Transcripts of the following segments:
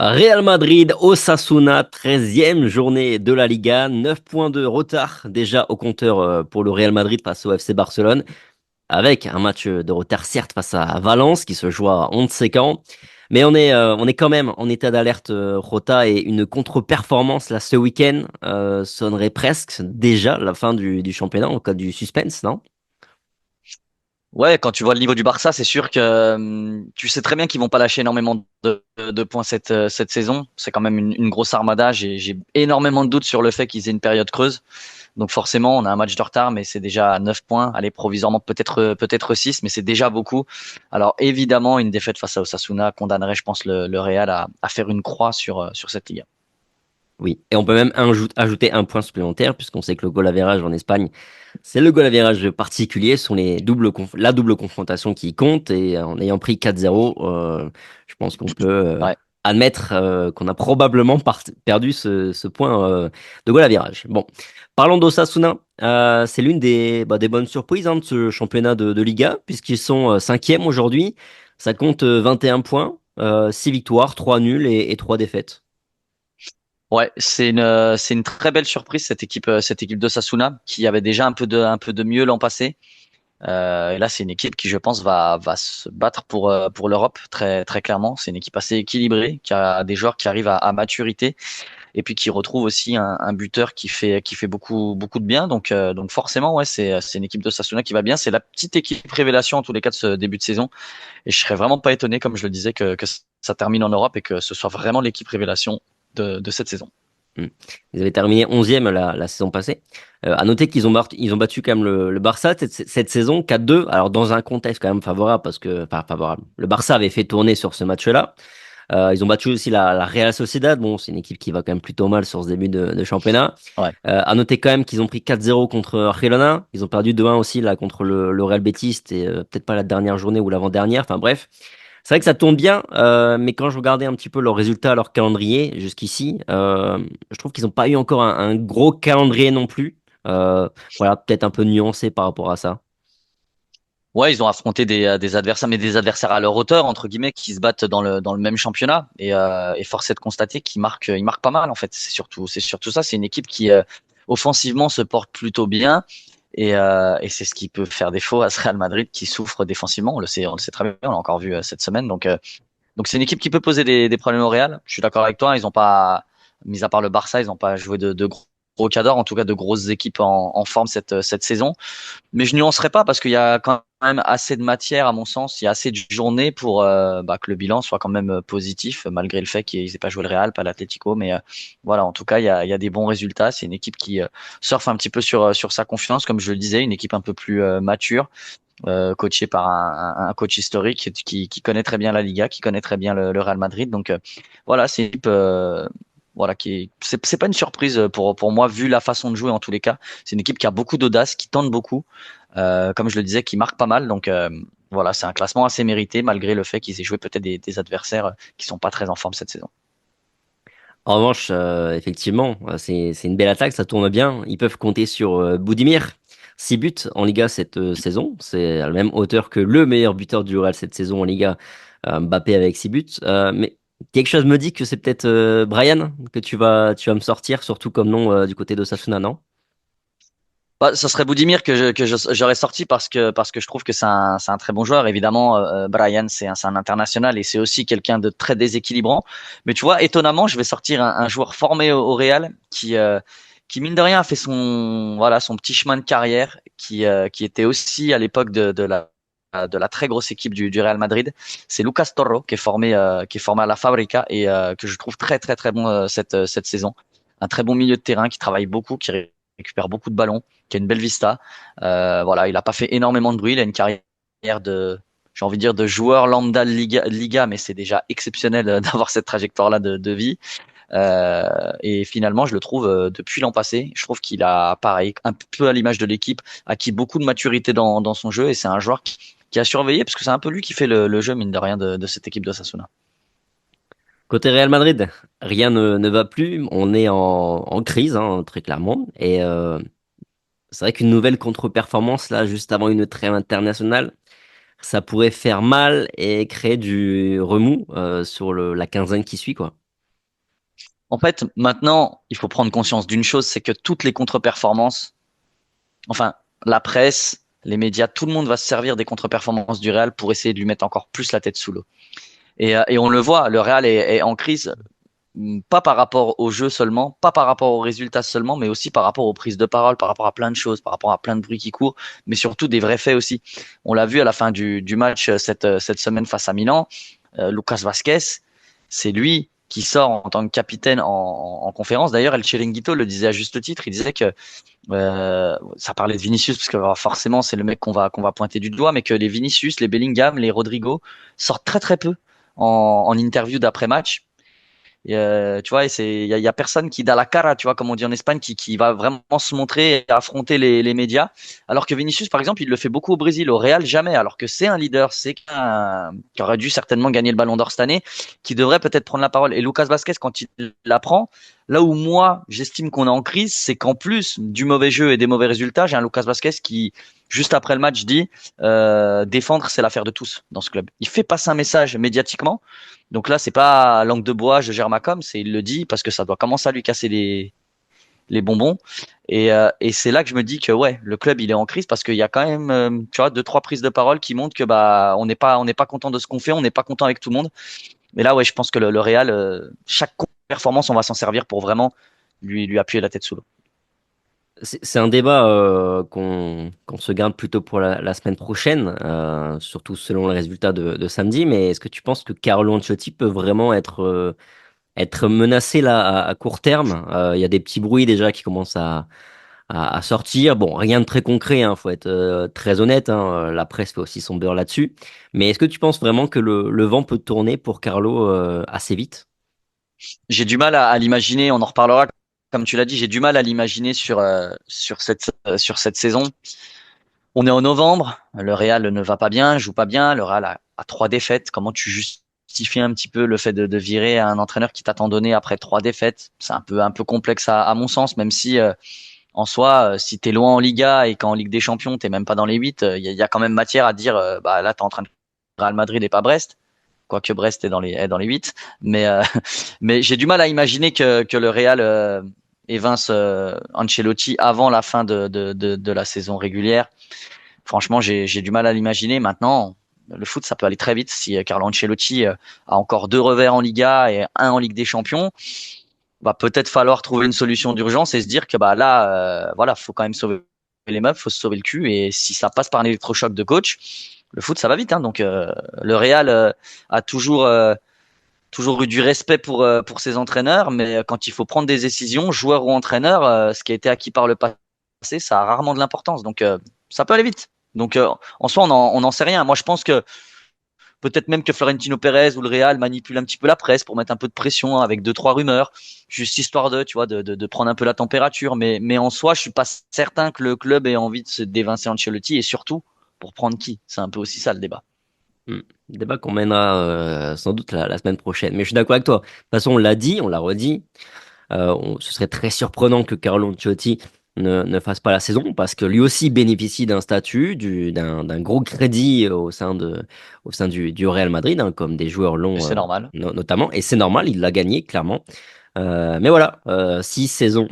Real Madrid, Osasuna, 13e journée de la Liga, 9 points de retard déjà au compteur pour le Real Madrid face au FC Barcelone, avec un match de retard certes face à Valence qui se joue à on ne sait quand, mais on est quand même en état d'alerte Rota et une contre-performance là ce week-end sonnerait presque déjà la fin du championnat en cas du suspense, non? Ouais, quand tu vois le niveau du Barça, c'est sûr que tu sais très bien qu'ils vont pas lâcher énormément de points cette saison. C'est quand même une grosse armada. J'ai énormément de doutes sur le fait qu'ils aient une période creuse. Donc forcément, on a un match de retard, mais c'est déjà 9 points. Allez, provisoirement peut-être 6, mais c'est déjà beaucoup. Alors évidemment, une défaite face à Osasuna condamnerait, je pense, le Real à faire une croix sur cette Liga. Oui, et on peut même ajouter un point supplémentaire, puisqu'on sait que le goal average en Espagne, c'est le goal average particulier, ce sont la double confrontation qui compte, et en ayant pris 4-0, je pense qu'on peut Ouais. admettre qu'on a probablement perdu ce point de goal average. Bon, parlons d'Osasuna, c'est l'une des bonnes surprises de ce championnat de Liga, puisqu'ils sont cinquième aujourd'hui, ça compte 21 points, 6 victoires, 3 nuls et 3 défaites. Ouais, c'est une très belle surprise cette équipe de Sasuna qui avait déjà un peu de mieux l'an passé. Et là, c'est une équipe qui, je pense, va se battre pour l'Europe très clairement. C'est une équipe assez équilibrée, qui a des joueurs qui arrivent à maturité et puis qui retrouve aussi un buteur qui fait beaucoup de bien. Donc forcément, ouais, c'est une équipe de Sasuna qui va bien. C'est la petite équipe révélation en tous les cas de ce début de saison. Et je serais vraiment pas étonné, comme je le disais, que ça termine en Europe et que ce soit vraiment l'équipe révélation de cette saison. Mm. Ils avaient terminé 11e la saison passée. À noter ils ont battu quand même le Barça cette saison 4-2. Alors dans un contexte quand même favorable parce que, enfin favorable. Le Barça avait fait tourner sur ce match-là. Ils ont battu aussi la Real Sociedad. Bon, c'est une équipe qui va quand même plutôt mal sur ce début de championnat. Ouais. À noter quand même qu'ils ont pris 4-0 contre Girona. Ils ont perdu 2-1 aussi là contre le Real Betis. C'était peut-être pas la dernière journée ou l'avant-dernière. Enfin bref. C'est vrai que ça tourne bien, mais quand je regardais un petit peu leurs résultats, leur calendrier jusqu'ici, je trouve qu'ils n'ont pas eu encore un gros calendrier non plus. Voilà, peut-être un peu nuancé par rapport à ça. Ouais, ils ont affronté des adversaires, mais des adversaires à leur hauteur, entre guillemets, qui se battent dans le même championnat. Et force est de constater ils marquent pas mal, en fait. C'est surtout ça. C'est une équipe qui, offensivement, se porte plutôt bien. Et c'est ce qui peut faire défaut à ce Real Madrid qui souffre défensivement. On le sait très bien. On l'a encore vu cette semaine. Donc c'est une équipe qui peut poser des problèmes au Real. Je suis d'accord avec toi. Ils ont pas, mis à part le Barça, ils n'ont pas joué de gros cadors, en tout cas de grosses équipes en forme cette saison. Mais je nuancerai pas parce qu'il y a quand même assez de matière, à mon sens. Il y a assez de journées pour que le bilan soit quand même positif, malgré le fait qu'ils aient pas joué le Real, pas l'Atlético. Mais voilà, en tout cas, il y a des bons résultats. C'est une équipe qui surfe un petit peu sur sa confiance, comme je le disais, une équipe un peu plus mature, coachée par un coach historique qui connaît très bien la Liga, qui connaît très bien le Real Madrid. Donc voilà, c'est une équipe. Voilà, c'est pas une surprise pour moi vu la façon de jouer en tous les cas. C'est une équipe qui a beaucoup d'audace, qui tente beaucoup, comme je le disais, qui marque pas mal. Donc voilà, c'est un classement assez mérité malgré le fait qu'ils aient joué peut-être des adversaires qui sont pas très en forme cette saison. En revanche, effectivement, c'est une belle attaque, ça tourne bien. Ils peuvent compter sur Budimir. 6 buts en Liga cette saison. C'est à la même hauteur que le meilleur buteur du Real cette saison en Liga, Mbappé avec 6 buts. Mais quelque chose me dit que c'est peut-être Brian que tu vas me sortir, surtout comme nom du côté de Sasuna, non? Bah, ça serait Boudimir j'aurais sorti parce que je trouve que c'est un très bon joueur. Évidemment, Brian, c'est un international et c'est aussi quelqu'un de très déséquilibrant. Mais tu vois, étonnamment, je vais sortir un joueur formé au Real qui mine de rien a fait son petit chemin de carrière, qui était aussi à l'époque de la très grosse équipe du Real Madrid. C'est Lucas Torro qui est formé à la Fabrica et que je trouve très bon cette saison. Un très bon milieu de terrain qui travaille beaucoup, qui récupère beaucoup de ballons, qui a une belle vista. Voilà, il a pas fait énormément de bruit, il a une carrière j'ai envie de dire, de joueur lambda de Liga, mais c'est déjà exceptionnel d'avoir cette trajectoire-là de vie. Et finalement, je le trouve depuis l'an passé, je trouve qu'il a, pareil, un peu à l'image de l'équipe, acquis beaucoup de maturité dans son jeu, et c'est un joueur qui a surveillé, parce que c'est un peu lui qui fait le jeu, mine de rien, de cette équipe de Sasuna. Côté Real Madrid, rien ne va plus. On est en crise, très clairement. Et c'est vrai qu'une nouvelle contre-performance, là, juste avant une trêve internationale, ça pourrait faire mal et créer du remous sur la quinzaine qui suit, quoi. En fait, maintenant, il faut prendre conscience d'une chose, c'est que toutes les contre-performances, enfin, la presse, les médias, tout le monde va se servir des contre-performances du Real pour essayer de lui mettre encore plus la tête sous l'eau. Et on le voit, le Real est en crise, pas par rapport au jeu seulement, pas par rapport aux résultats seulement, mais aussi par rapport aux prises de parole, par rapport à plein de choses, par rapport à plein de bruits qui courent, mais surtout des vrais faits aussi. On l'a vu à la fin du match cette semaine face à Milan, Lucas Vasquez, c'est lui qui sort en tant que capitaine en conférence. D'ailleurs, El Chiringuito le disait à juste titre, il disait que ça parlait de Vinicius parce que forcément c'est le mec qu'on va pointer du doigt, mais que les Vinicius, les Bellingham, les Rodrigo sortent très très peu en interview d'après match. Et, tu vois, il y a personne qui da la cara, tu vois, comme on dit en Espagne, qui va vraiment se montrer et affronter les médias. Alors que Vinicius, par exemple, il le fait beaucoup au Brésil, au Real, jamais. Alors que c'est un leader, c'est qui aurait dû certainement gagner le Ballon d'Or cette année, qui devrait peut-être prendre la parole. Et Lucas Vasquez, quand il la prend, là où moi, j'estime qu'on est en crise, c'est qu'en plus du mauvais jeu et des mauvais résultats, j'ai un Lucas Vasquez qui, juste après le match, dit défendre, c'est l'affaire de tous dans ce club. Il fait passer un message médiatiquement. Donc là, c'est pas langue de bois, je gère ma com, c'est il le dit parce que ça doit commencer à lui casser les bonbons. Et c'est là que je me dis que ouais, le club il est en crise parce qu'il y a quand même, tu vois, deux trois prises de parole qui montrent que bah on n'est pas content de ce qu'on fait, on n'est pas content avec tout le monde. Mais là, ouais, je pense que le Real, chaque performance, on va s'en servir pour vraiment lui appuyer la tête sous l'eau. C'est un débat qu'on se garde plutôt pour la semaine prochaine, surtout selon les résultats de samedi. Mais est-ce que tu penses que Carlo Ancelotti peut vraiment être menacé là à court terme? Il y a des petits bruits déjà qui commencent à sortir. Bon, rien de très concret, hein, faut être très honnête, hein, la presse fait aussi son beurre là-dessus. Mais est-ce que tu penses vraiment que le vent peut tourner pour Carlo assez vite? J'ai du mal à l'imaginer, on en reparlera. Comme tu l'as dit, j'ai du mal à l'imaginer sur cette saison. On est en novembre, le Real ne va pas bien, joue pas bien, le Real a trois défaites. Comment tu justifies un petit peu le fait de virer un entraîneur qui t'a tant donné après trois défaites? C'est un peu complexe à mon sens, même si en soi, si t'es loin en Liga et qu'en Ligue des Champions t'es même pas dans les 8, il y a quand même matière à dire, bah là t'es en train de Real Madrid et pas Brest, quoique Brest est dans les 8. Mais mais j'ai du mal à imaginer que le Real évince Ancelotti avant la fin de la saison régulière. Franchement, j'ai du mal à l'imaginer. Maintenant, le foot, ça peut aller très vite. Si Carlo Ancelotti a encore deux revers en Liga et un en Ligue des Champions, va peut-être falloir trouver une solution d'urgence et se dire que bah là, voilà, faut quand même sauver les meubles, faut se sauver le cul. Et si ça passe par un électrochoc de coach, le foot, ça va vite. Hein. Donc, le Real a toujours eu du respect pour ses entraîneurs, mais quand il faut prendre des décisions, joueur ou entraîneur, ce qui a été acquis par le passé, ça a rarement de l'importance. Donc, ça peut aller vite. Donc, en soi, on n'en sait rien. Moi, je pense que peut-être même que Florentino Pérez ou le Real manipule un petit peu la presse pour mettre un peu de pression avec deux, trois rumeurs, juste histoire tu vois, de prendre un peu la température. Mais en soi, je suis pas certain que le club ait envie de se d'évincer Ancelotti et surtout pour prendre qui. C'est un peu aussi ça le débat. Débat qu'on mènera sans doute la semaine prochaine. Mais je suis d'accord avec toi. De toute façon, on l'a dit, on l'a redit. Ce serait très surprenant que Carlo Ancelotti ne fasse pas la saison parce que lui aussi bénéficie d'un statut, d'un gros crédit au sein du Real Madrid, hein, comme des joueurs Et l'ont c'est normal. notamment. Et c'est normal, il l'a gagné, clairement. Mais voilà, 6 saisons,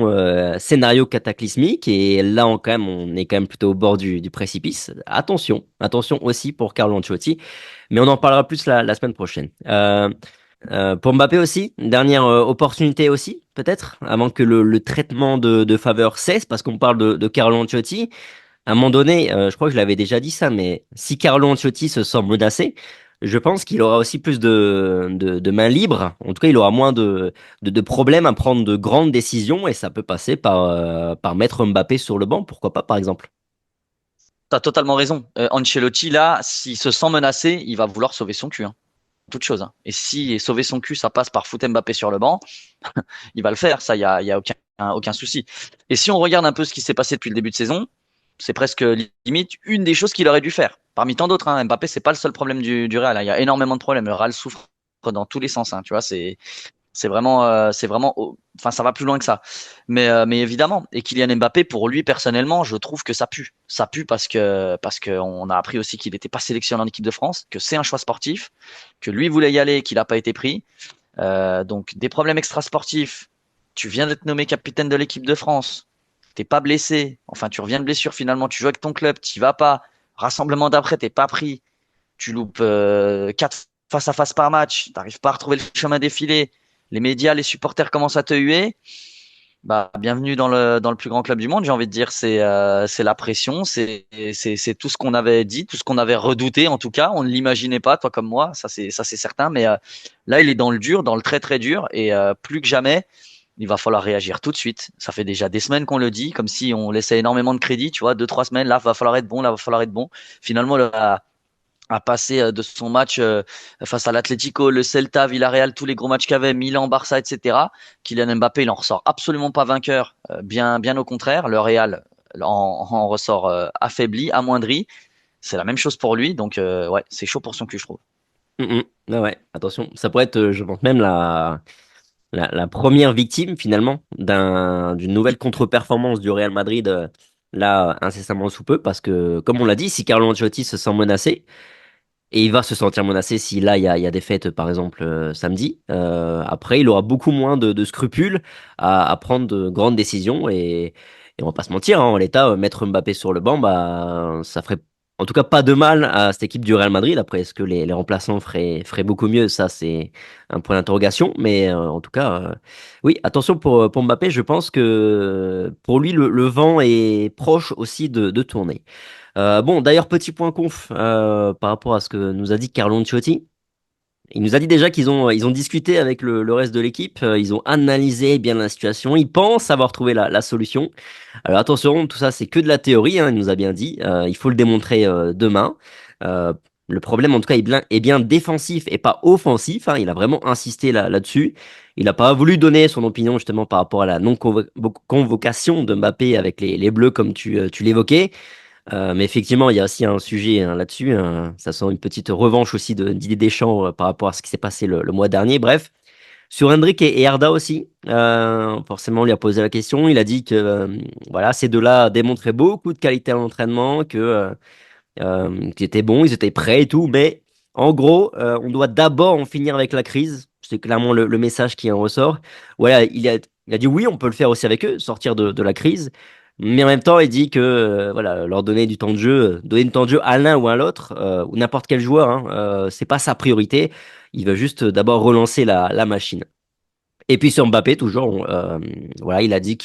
scénario cataclysmique, et là on est quand même plutôt au bord du précipice. Attention, attention aussi pour Carlo Ancelotti, mais on en parlera plus la semaine prochaine. Pour Mbappé aussi, une dernière opportunité aussi, peut-être, avant que le traitement de faveur cesse, parce qu'on parle de Carlo Ancelotti. À un moment donné, je crois que je l'avais déjà dit ça, mais si Carlo Ancelotti se sent menacé, je pense qu'il aura aussi plus de mains libres. En tout cas, il aura moins de problèmes à prendre de grandes décisions, et ça peut passer par mettre Mbappé sur le banc, pourquoi pas, par exemple. T'as totalement raison. Ancelotti, là, s'il se sent menacé, il va vouloir sauver son cul. Hein. Toute chose. Hein. Et si sauver son cul, ça passe par foutre Mbappé sur le banc, il va le faire. Ça, y a aucun souci. Et si on regarde un peu ce qui s'est passé depuis le début de saison, c'est presque limite une des choses qu'il aurait dû faire. Parmi tant d'autres, hein. Mbappé, c'est pas le seul problème du Real. Hein. Il y a énormément de problèmes. Le Real souffre dans tous les sens. Hein. Tu vois, c'est vraiment, enfin, ça va plus loin que ça. Mais évidemment, et Kylian Mbappé, pour lui personnellement, je trouve que ça pue. Ça pue parce que on a appris aussi qu'il n'était pas sélectionné en équipe de France, que c'est un choix sportif, que lui voulait y aller, et qu'il n'a pas été pris. Donc des problèmes extrasportifs tu viens d'être nommé capitaine de l'équipe de France, t'es pas blessé, enfin tu reviens de blessure finalement, tu joues avec ton club, t'y vas pas, rassemblement d'après, t'es pas pris, tu loupes 4 face à face par match, t'arrives pas à retrouver le chemin défilé, les médias, les supporters commencent à te huer. Bah, bienvenue dans le plus grand club du monde, j'ai envie de dire. C'est la pression, c'est tout ce qu'on avait dit, tout ce qu'on avait redouté en tout cas. On ne l'imaginait pas, toi comme moi, ça c'est certain. Mais là, il est dans le dur, dans le très très dur, et plus que jamais, il va falloir réagir tout de suite. Ça fait déjà des semaines qu'on le dit, comme si on laissait énormément de crédit, tu vois, 2 3 semaines. Là, va falloir être bon, là, va falloir être bon. Finalement, à passer de son match face à l'Atlético, le Celta, Villarreal, tous les gros matchs qu'il y avait, Milan, Barça, etc. Kylian Mbappé, il en ressort absolument pas vainqueur, bien au contraire. Le Real en ressort affaibli, amoindri. C'est la même chose pour lui, donc ouais, c'est chaud pour son cul, je trouve. Ouais, ouais, attention, ça pourrait être, je pense même la première victime finalement d'une nouvelle contre-performance du Real Madrid là incessamment sous peu, parce que comme on l'a dit, si Carlo Ancelotti se sent menacé, et il va se sentir menacé si là il y a des fêtes par exemple samedi, après il aura beaucoup moins de scrupules à prendre de grandes décisions, et on va pas se mentir, hein, en l'état, mettre Mbappé sur le banc, bah ça ferait en tout cas pas de mal à cette équipe du Real Madrid. Après, est-ce que les remplaçants feraient beaucoup mieux? Ça, c'est un point d'interrogation. Mais en tout cas, oui, attention pour Mbappé. Je pense que pour lui, le vent est proche aussi de tourner. Bon, d'ailleurs, petit point conf par rapport à ce que nous a dit Carlo Ancelotti. Il nous a dit déjà ils ont discuté avec le reste de l'équipe, ils ont analysé bien la situation, ils pensent avoir trouvé la solution. Alors attention, tout ça c'est que de la théorie, hein, il nous a bien dit, il faut le démontrer demain. Euh, le problème en tout cas est bien défensif et pas offensif, hein, il a vraiment insisté là-dessus. Il n'a pas voulu donner son opinion justement par rapport à la non-convocation de Mbappé avec les Bleus comme tu l'évoquais. Mais effectivement, il y a aussi un sujet hein, là-dessus, hein. Ça sent une petite revanche aussi d'Didier Deschamps par rapport à ce qui s'est passé le mois dernier. Bref, sur Hendrick et Arda aussi, forcément, on lui a posé la question. Il a dit que voilà, ces deux-là démontraient beaucoup de qualité à l'entraînement, qu'ils étaient bons, ils étaient prêts et tout. Mais en gros, on doit d'abord en finir avec la crise. C'est clairement le message qui en ressort. Voilà, il a dit oui, on peut le faire aussi avec eux, sortir de la crise. Mais en même temps, il dit que voilà, leur donner du temps de jeu, donner du temps de jeu à l'un ou à l'autre, ou n'importe quel joueur, hein, c'est pas sa priorité. Il veut juste d'abord relancer la machine. Et puis sur Mbappé, toujours, voilà, il a dit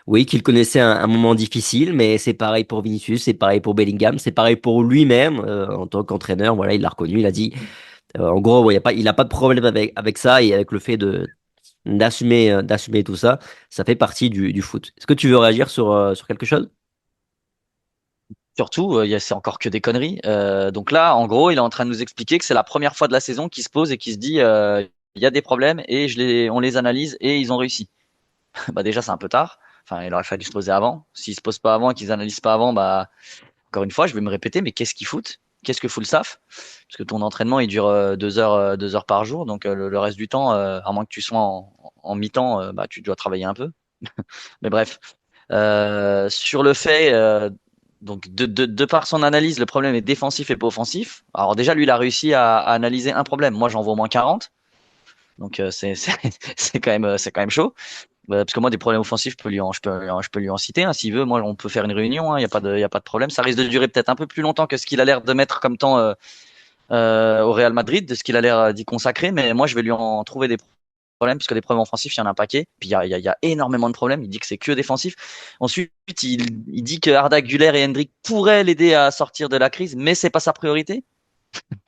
oui, qu'il connaissait un moment difficile, mais c'est pareil pour Vinicius, c'est pareil pour Bellingham, c'est pareil pour lui-même en tant qu'entraîneur. Voilà, il l'a reconnu, il a dit, en gros, ouais, il a pas de problème avec ça, et avec le fait d'assumer tout ça, ça fait partie du foot. Est-ce que tu veux réagir sur quelque chose? Surtout, c'est encore que des conneries. Donc là, en gros, il est en train de nous expliquer que c'est la première fois de la saison qu'il se pose et qu'il se dit, il y a des problèmes et on les analyse et ils ont réussi. Bah déjà, c'est un peu tard. Enfin, il aurait fallu se poser avant. S'ils se posent pas avant et qu'ils analysent pas avant, bah encore une fois, je vais me répéter, mais qu'est-ce qu'ils foutent? Qu'est-ce que fout le SAF? Parce que ton entraînement, il dure 2 heures, 2 heures par jour, donc le reste du temps, à moins que tu sois en mi-temps, bah tu dois travailler un peu. Mais bref, sur le fait, donc de par son analyse, le problème est défensif et pas offensif. Alors déjà, lui, il a réussi à analyser un problème. Moi, j'en vois au moins 40. Donc c'est quand même chaud. Parce que moi, des problèmes offensifs, je peux lui en citer. Hein, s'il veut, moi, on peut faire une réunion. Il y a pas y a pas de problème. Ça risque de durer peut-être un peu plus longtemps que ce qu'il a l'air de mettre comme temps au Real Madrid, de ce qu'il a l'air d'y consacrer. Mais moi, je vais lui en trouver des problèmes, puisque des problèmes offensifs, il y en a un paquet. Puis il y a énormément de problèmes. Il dit que c'est que défensif. Ensuite, il dit que Arda Güler et Hendrik pourraient l'aider à sortir de la crise, mais c'est pas sa priorité.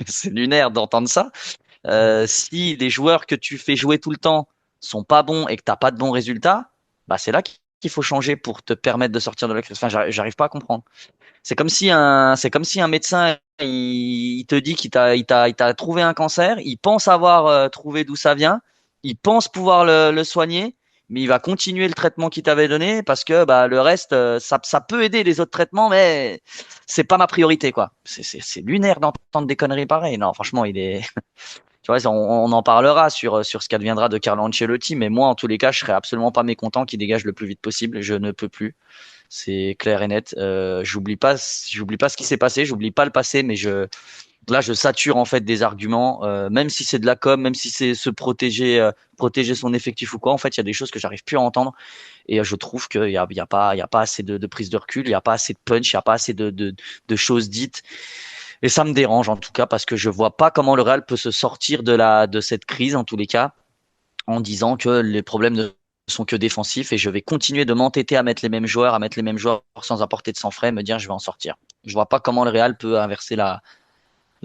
C'est lunaire d'entendre ça. Si les joueurs que tu fais jouer tout le temps sont pas bons et que t'as pas de bons résultats, bah c'est là qu'il faut changer pour te permettre de sortir de la crise. Enfin, j'arrive pas à comprendre. C'est comme si un médecin il te dit il t'a trouvé un cancer, il pense avoir trouvé d'où ça vient, il pense pouvoir le soigner, mais il va continuer le traitement qu'il t'avait donné parce que bah le reste ça peut aider les autres traitements, mais c'est pas ma priorité quoi. C'est lunaire d'entendre des conneries pareilles. Non, franchement, il est tu vois, on en parlera sur ce qu'adviendra de Carlo Ancelotti, mais moi, en tous les cas, je serais absolument pas mécontent qu'il dégage le plus vite possible. Je ne peux plus. C'est clair et net. J'oublie pas ce qui s'est passé, j'oublie pas le passé, mais Là, je sature en fait des arguments, même si c'est de la com, même si c'est se protéger, protéger son effectif ou quoi. En fait, il y a des choses que j'arrive plus à entendre et je trouve qu'il y a pas assez de prise de recul, il y a pas assez de punch, il y a pas assez de choses dites. Et ça me dérange en tout cas parce que je vois pas comment le Real peut se sortir de cette crise en tous les cas en disant que les problèmes ne sont que défensifs et je vais continuer de m'entêter à mettre les mêmes joueurs, sans apporter de sang frais, me dire je vais en sortir. Je vois pas comment le Real peut inverser la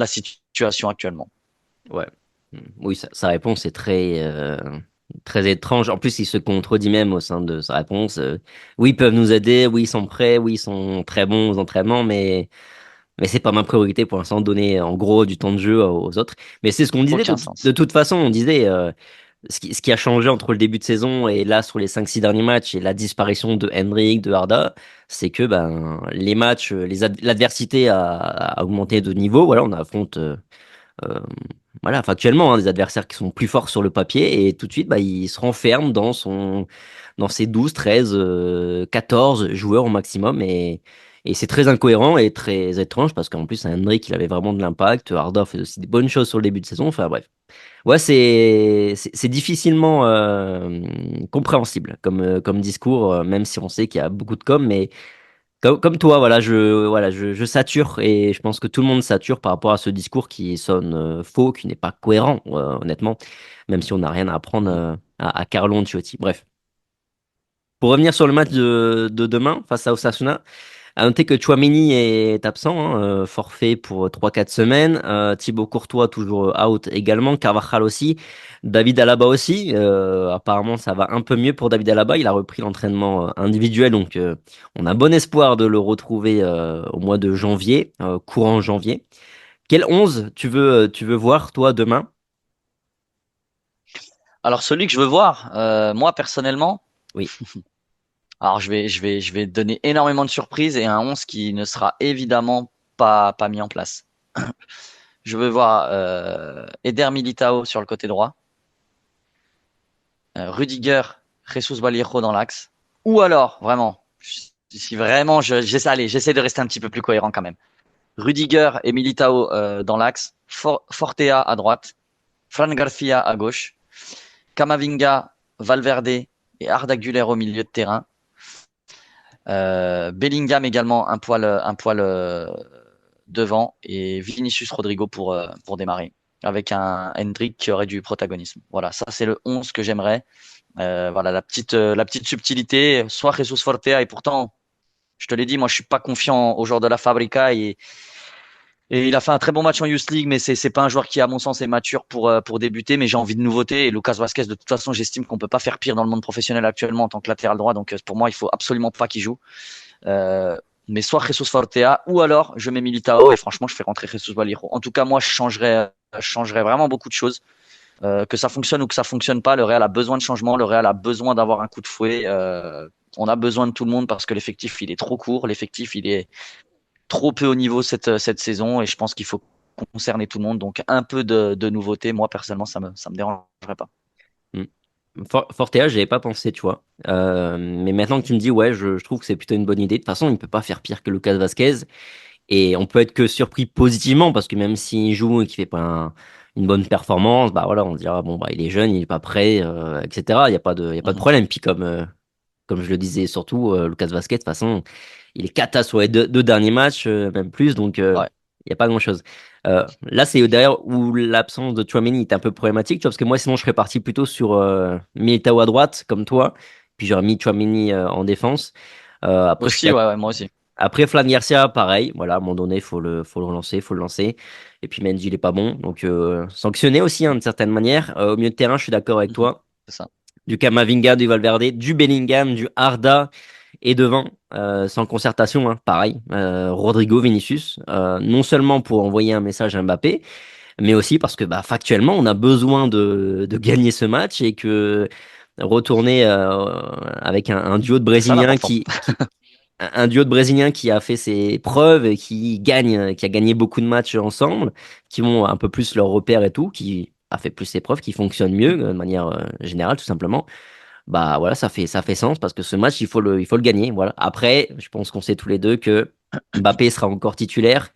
situation actuellement. Ouais. Oui, sa réponse est très étrange. En plus, il se contredit même au sein de sa réponse. Oui, ils peuvent nous aider. Oui, ils sont prêts. Oui, ils sont très bons aux entraînements, mais c'est pas ma priorité pour l'instant, donner en gros du temps de jeu aux autres. Mais c'est ce qu'on disait Aucun de sens. toute façon. On disait ce qui a changé entre le début de saison et là sur les 5-6 derniers matchs et la disparition de Hendrik, de Arda, c'est que ben, les matchs, l'adversité a augmenté de niveau. Voilà, on affronte. Euh, voilà, factuellement, hein, des adversaires qui sont plus forts sur le papier et tout de suite, bah, il se renferme dans ses 12, 13, 14 joueurs au maximum et c'est très incohérent et très étrange parce qu'en plus, Henrik, il avait vraiment de l'impact. Hardor fait aussi des bonnes choses sur le début de saison. Enfin bref. Ouais, c'est difficilement compréhensible comme discours, même si on sait qu'il y a beaucoup de com, mais comme toi, je sature et je pense que tout le monde sature par rapport à ce discours qui sonne faux, qui n'est pas cohérent, honnêtement, même si on n'a rien à apprendre à Carlo Ancelotti. Bref. Pour revenir sur le match de demain face à Osasuna, à noter que Chouameni est absent, hein, forfait pour 3-4 semaines. Thibaut Courtois toujours out également. Carvajal aussi. David Alaba aussi. Apparemment, ça va un peu mieux pour David Alaba. Il a repris l'entraînement individuel, donc on a bon espoir de le retrouver au mois de janvier, courant janvier. Quel 11 tu veux voir, toi, demain? Alors celui que je veux voir, moi personnellement, Oui. alors je vais donner énormément de surprises et un 11 qui ne sera évidemment pas mis en place. Je veux voir Eder Militao sur le côté droit, Rudiger, Jesus Vallejo dans l'axe, ou alors vraiment, si vraiment j'essaie de rester un petit peu plus cohérent quand même. Rudiger et Militao dans l'axe, Fortea à droite, Fran Garcia à gauche, Camavinga, Valverde et Arda Güler au milieu de terrain. Bellingham également un poil devant et Vinicius Rodrigo pour démarrer avec un Hendrick qui aurait du protagonisme. Voilà, ça c'est le 11 que j'aimerais. Voilà la petite subtilité, soit Jesus Fortea et pourtant, je te l'ai dit, moi je suis pas confiant au joueur de la Fabrica et il a fait un très bon match en Youth League, mais c'est pas un joueur qui, à mon sens, est mature pour débuter. Mais j'ai envie de nouveautés. Et Lucas Vasquez, de toute façon, j'estime qu'on peut pas faire pire dans le monde professionnel actuellement en tant que latéral droit. Donc pour moi, il faut absolument pas qu'il joue. Euh, mais soit Jesus Fortea ou alors je mets Militao et franchement, je fais rentrer Jesus Vallejo. En tout cas, moi, je changerais vraiment beaucoup de choses. Que ça fonctionne ou que ça fonctionne pas, le Real a besoin de changement. Le Real a besoin d'avoir un coup de fouet. On a besoin de tout le monde parce que l'effectif il est trop court, l'effectif il est trop peu au niveau cette saison et je pense qu'il faut concerner tout le monde. Donc un peu de nouveauté, moi personnellement, ça me dérangerait pas. Hmm. Fortea, j'y avais pas pensé, tu vois. Mais maintenant que tu me dis, ouais, je trouve que c'est plutôt une bonne idée. De toute façon, il ne peut pas faire pire que Lucas Vasquez. Et on peut être que surpris positivement parce que même s'il joue et qu'il fait pas une bonne performance, bah voilà, on dira bon bah il est jeune, il est pas prêt, etc. Il y a pas de Mhm. problème. Puis comme je le disais surtout, Lucas Vasquez de toute façon, il est cata sur les deux derniers matchs, même plus, donc Ouais. il y a pas grand-chose. Là c'est d'ailleurs où l'absence de Tchouaméni est un peu problématique, tu vois, parce que moi sinon je serais parti plutôt sur Militao à droite comme toi, puis j'aurais mis Tchouaméni en défense. Après je suis Aussi, ouais, moi aussi. après, Flan Garcia, pareil. Voilà, à un moment donné, faut le relancer, faut le lancer. Et puis Mendy, il est pas bon. Donc, sanctionné aussi, hein, d'une certaine manière. Au milieu de terrain, je suis d'accord avec Mhm. toi. C'est ça. Du Camavinga, du Valverde, du Bellingham, du Arda. Et devant, sans concertation, hein, pareil. Rodrigo, Vinicius. Non seulement pour envoyer un message à Mbappé, mais aussi parce que, bah, factuellement, on a besoin de gagner ce match et que retourner avec un duo de C'est ça Brésiliens l'important. un duo de Brésiliens qui a fait ses preuves et qui a gagné beaucoup de matchs ensemble, qui ont un peu plus leur repère et tout, qui a fait plus ses preuves, qui fonctionne mieux de manière générale, tout simplement. Bah voilà, ça fait sens parce que ce match, il faut le gagner. Voilà. Après, je pense qu'on sait tous les deux que Mbappé sera encore titulaire.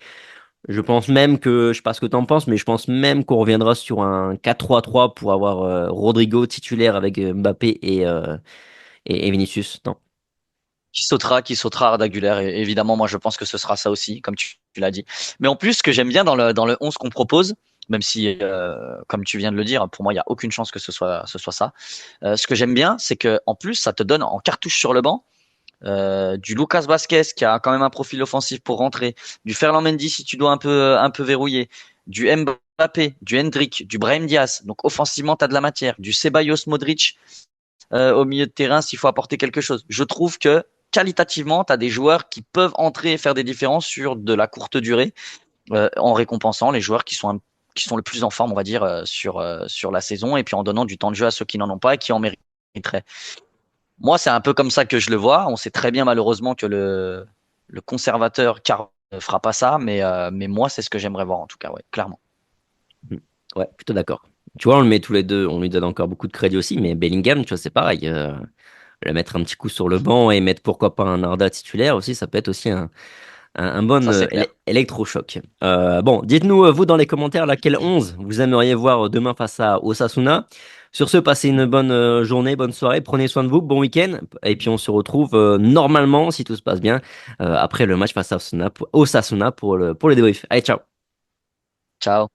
Je pense même que, je sais pas ce que tu en penses, mais je pense même qu'on reviendra sur un 4-3-3 pour avoir Rodrigo titulaire avec Mbappé et Vinicius. Non. Qui sautera Arda Güler. Et évidemment, moi, je pense que ce sera ça aussi, comme tu l'as dit. Mais en plus, ce que j'aime bien dans le 11 qu'on propose, même si, comme tu viens de le dire, pour moi, il n'y a aucune chance que ce soit ça. Ce que j'aime bien, c'est que en plus, ça te donne en cartouche sur le banc du Lucas Vasquez qui a quand même un profil offensif pour rentrer, du Ferland Mendy si tu dois un peu verrouiller, du Mbappé, du Hendrick, du Brahim Diaz. Donc offensivement, tu as de la matière, du Ceballos Modric au milieu de terrain s'il faut apporter quelque chose. Je trouve que qualitativement, tu as des joueurs qui peuvent entrer et faire des différences sur de la courte durée en récompensant les joueurs qui sont le plus en forme, on va dire, sur la saison et puis en donnant du temps de jeu à ceux qui n'en ont pas et qui en mériteraient. Moi, c'est un peu comme ça que je le vois. On sait très bien malheureusement que le conservateur Car ne fera pas ça, mais moi, c'est ce que j'aimerais voir en tout cas, ouais, clairement. Mm. Ouais, plutôt d'accord. Tu vois, on le met tous les deux, on lui donne encore beaucoup de crédit aussi, mais Bellingham, tu vois, c'est pareil. Le mettre un petit coup sur le banc et mettre pourquoi pas un Arda titulaire aussi, ça peut être aussi un bon Ça, c'est clair. électrochoc. Bon, dites-nous, vous, dans les commentaires, laquelle 11 vous aimeriez voir demain face à Osasuna. Sur ce, passez une bonne journée, bonne soirée, prenez soin de vous, bon week-end, et puis on se retrouve normalement, si tout se passe bien, après le match face à Osasuna pour le débrief. Allez, ciao! Ciao.